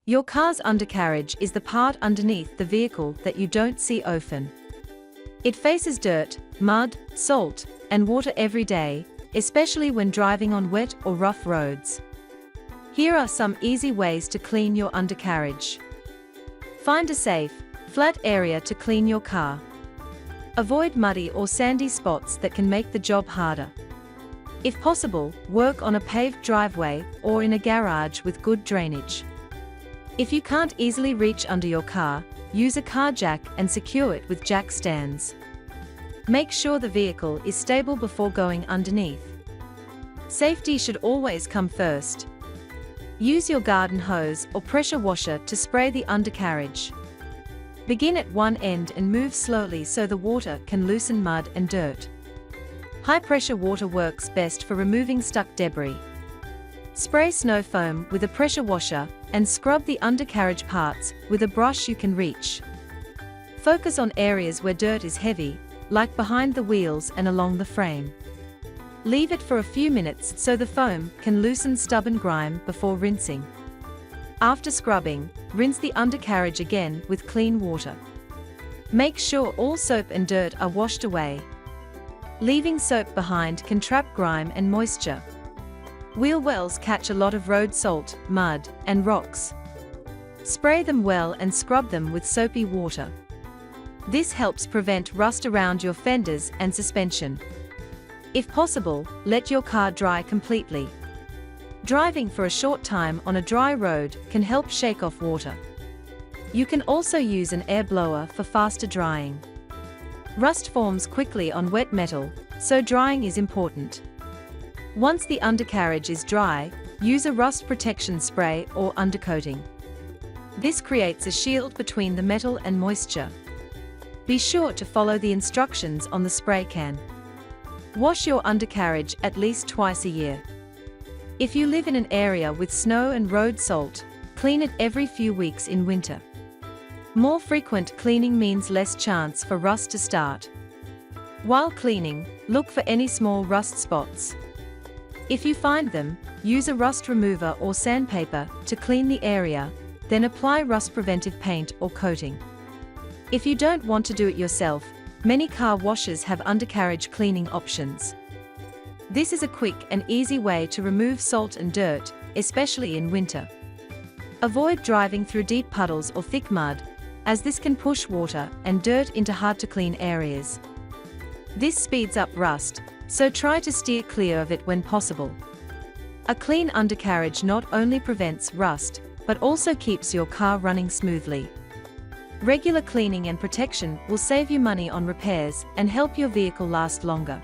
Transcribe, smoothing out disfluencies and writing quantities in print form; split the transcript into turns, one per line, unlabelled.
Your car's undercarriage is the part underneath the vehicle that you don't see often. It faces dirt, mud, salt, and water every day, especially when driving on wet or rough roads. Here are some easy ways to clean your undercarriage. Find a safe, flat area to clean your car. Avoid muddy or sandy spots that can make the job harder. If possible, work on a paved driveway or in a garage with good drainage. If you can't easily reach under your car, use a car jack and secure it with jack stands. Make sure the vehicle is stable before going underneath. Safety should always come first. Use your garden hose or pressure washer to spray the undercarriage. Begin at one end and move slowly so the water can loosen mud and dirt. High-pressure water works best for removing stuck debris. Spray snow foam with a pressure washer and scrub the undercarriage parts with a brush you can reach. Focus on areas where dirt is heavy, like behind the wheels and along the frame. Leave it for a few minutes so the foam can loosen stubborn grime before rinsing. After scrubbing, rinse the undercarriage again with clean water. Make sure all soap and dirt are washed away. Leaving soap behind can trap grime and moisture. Wheel wells catch a lot of road salt, mud, and rocks. Spray them well and scrub them with soapy water. This helps prevent rust around your fenders and suspension. If possible, let your car dry completely. Driving for a short time on a dry road can help shake off water. You can also use an air blower for faster drying. Rust forms quickly on wet metal, so drying is important. Once the undercarriage is dry, use a rust protection spray or undercoating. This creates a shield between the metal and moisture. Be sure to follow the instructions on the spray can. Wash your undercarriage at least twice a year. If you live in an area with snow and road salt, clean it every few weeks in winter. More frequent cleaning means less chance for rust to start. While cleaning, look for any small rust spots. If you find them, use a rust remover or sandpaper to clean the area, then apply rust-preventive paint or coating. If you don't want to do it yourself, many car washes have undercarriage cleaning options. This is a quick and easy way to remove salt and dirt, especially in winter. Avoid driving through deep puddles or thick mud, as this can push water and dirt into hard-to-clean areas. This speeds up rust, so try to steer clear of it when possible. A clean undercarriage not only prevents rust, but also keeps your car running smoothly. Regular cleaning and protection will save you money on repairs and help your vehicle last longer.